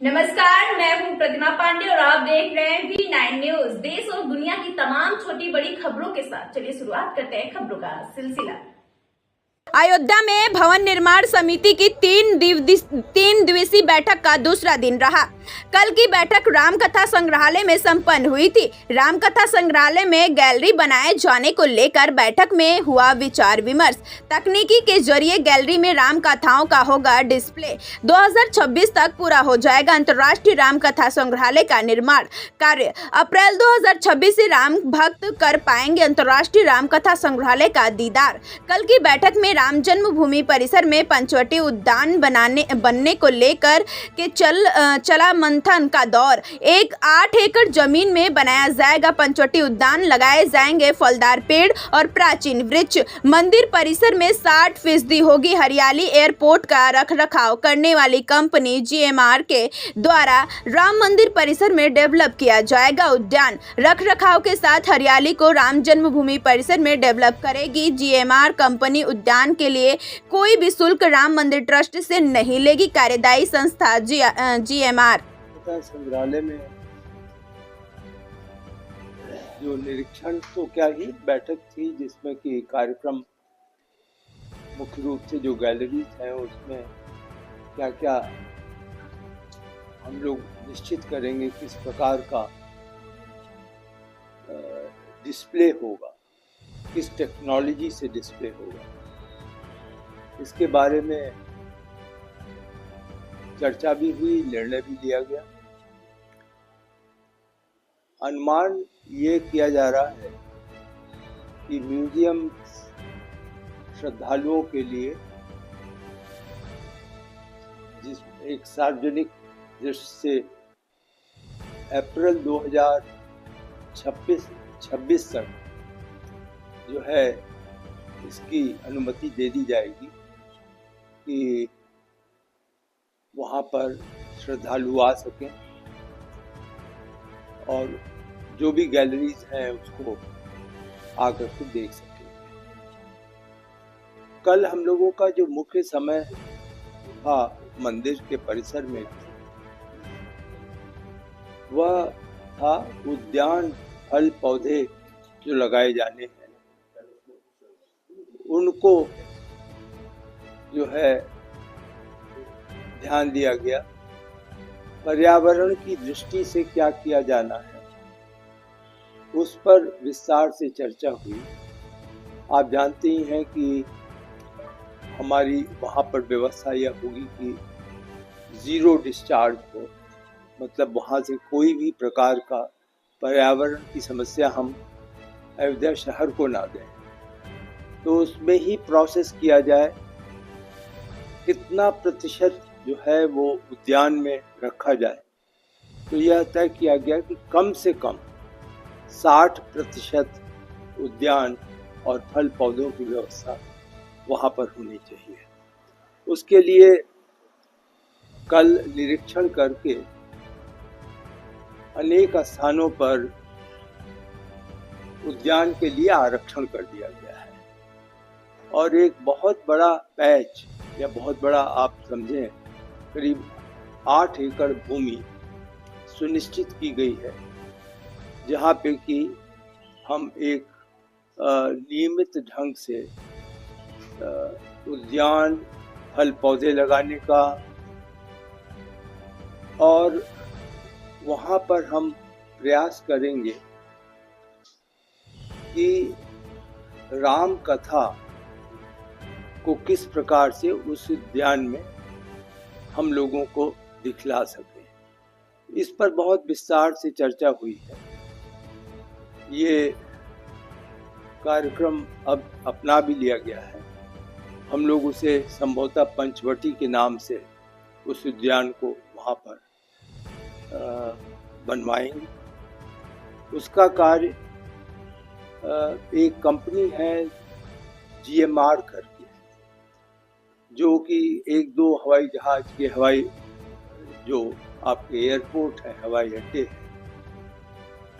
नमस्कार, मैं हूं प्रतिमा पांडे और आप देख रहे हैं V9 न्यूज। देश और दुनिया की तमाम छोटी बड़ी खबरों के साथ चलिए शुरुआत करते हैं खबरों का सिलसिला। अयोध्या में भवन निर्माण समिति की तीन दिवसीय बैठक का दूसरा दिन रहा। कल की बैठक रामकथा संग्रहालय में संपन्न हुई थी। रामकथा संग्रहालय में गैलरी बनाए जाने को लेकर बैठक में हुआ विचार विमर्श। तकनीकी के जरिए गैलरी में राम कथाओं का होगा डिस्प्ले। 2026 तक पूरा हो जाएगा अंतर्राष्ट्रीय रामकथा संग्रहालय का निर्माण कार्य। अप्रैल 2026 से राम भक्त कर पाएंगे अंतर्राष्ट्रीय रामकथा संग्रहालय का दीदार। कल की बैठक में राम जन्मभूमि परिसर में पंचवटी उद्यान बनने को लेकर के चला मंथन का दौर। 8 एकड़ जमीन में बनाया जाएगा पंचवटी उद्यान, लगाए जाएंगे फलदार पेड़ और प्राचीन वृक्ष। मंदिर परिसर में 60% होगी हरियाली। एयरपोर्ट का रखरखाव करने वाली कंपनी GMR के द्वारा राम मंदिर परिसर में डेवलप किया जाएगा उद्यान। रखरखाव के साथ हरियाली को राम जन्मभूमि परिसर में डेवलप करेगी GMR कंपनी। उद्यान के लिए कोई भी शुल्क राम मंदिर ट्रस्ट से नहीं लेगी। कार्यदायी संस्था GMR। संग्रहालय में जो निरीक्षण तो क्या ही बैठक थी, जिसमें कि कार्यक्रम मुख्य रूप से जो गैलरीज हैं उसमें क्या क्या हम लोग निश्चित करेंगे, किस प्रकार का डिस्प्ले होगा, किस टेक्नोलॉजी से डिस्प्ले होगा, इसके बारे में चर्चा भी हुई, निर्णय भी लिया गया। अनुमान ये किया जा रहा है कि म्यूजियम श्रद्धालुओं के लिए जिस एक सार्वजनिक दृष्टि से अप्रैल 2026 तक जो है इसकी अनुमति दे दी जाएगी कि वहाँ पर श्रद्धालु आ सकें और जो भी गैलरीज हैं उसको आकर के देख सकें। कल हम लोगों का जो मुख्य समय था मंदिर के परिसर में, वह था उद्यान, फल पौधे जो लगाए जाने हैं उनको जो है ध्यान दिया गया। पर्यावरण की दृष्टि से क्या किया जाना है उस पर विस्तार से चर्चा हुई। आप जानते ही हैं कि हमारी वहाँ पर व्यवस्था यह होगी कि ज़ीरो डिस्चार्ज हो, मतलब वहाँ से कोई भी प्रकार का पर्यावरण की समस्या हम अयोध्या शहर को ना दें। तो उसमें ही प्रोसेस किया जाए, कितना प्रतिशत जो है वो उद्यान में रखा जाए। तो यह तय किया गया कि कम से कम 60% उद्यान और फल पौधों की व्यवस्था वहाँ पर होनी चाहिए। उसके लिए कल निरीक्षण करके अनेक स्थानों पर उद्यान के लिए आरक्षण कर दिया गया है और एक बहुत बड़ा पैच या बहुत बड़ा आप समझें करीब 8 एकड़ भूमि सुनिश्चित की गई है, जहाँ पे कि हम एक नियमित ढंग से उद्यान, फल पौधे लगाने का और वहाँ पर हम प्रयास करेंगे कि राम कथा को किस प्रकार से उस उद्यान में हम लोगों को दिखला सके। इस पर बहुत विस्तार से चर्चा हुई है। ये कार्यक्रम अब अपना भी लिया गया है। हम लोग उसे संभवतः पंचवटी के नाम से उस उद्यान को वहाँ पर बनवाएंगे। उसका कार्य एक कंपनी है GMR करके, जो कि 1-2 हवाई जहाज के जो आपके एयरपोर्ट है, हवाई अड्डे हैं,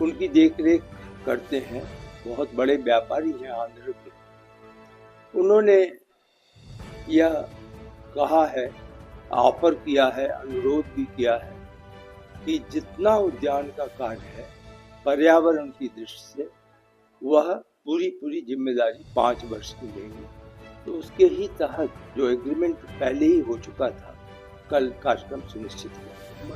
उनकी देखरेख करते हैं। बहुत बड़े व्यापारी हैं आंध्र के। उन्होंने यह कहा है, ऑफर किया है, अनुरोध भी किया है कि जितना उद्यान का कार्य है पर्यावरण की दृष्टि से वह पूरी जिम्मेदारी 5 वर्ष की लेंगे। तो उसके ही तहत जो एग्रीमेंट पहले ही हो चुका था, कल कार्यक्रम सुनिश्चित किया।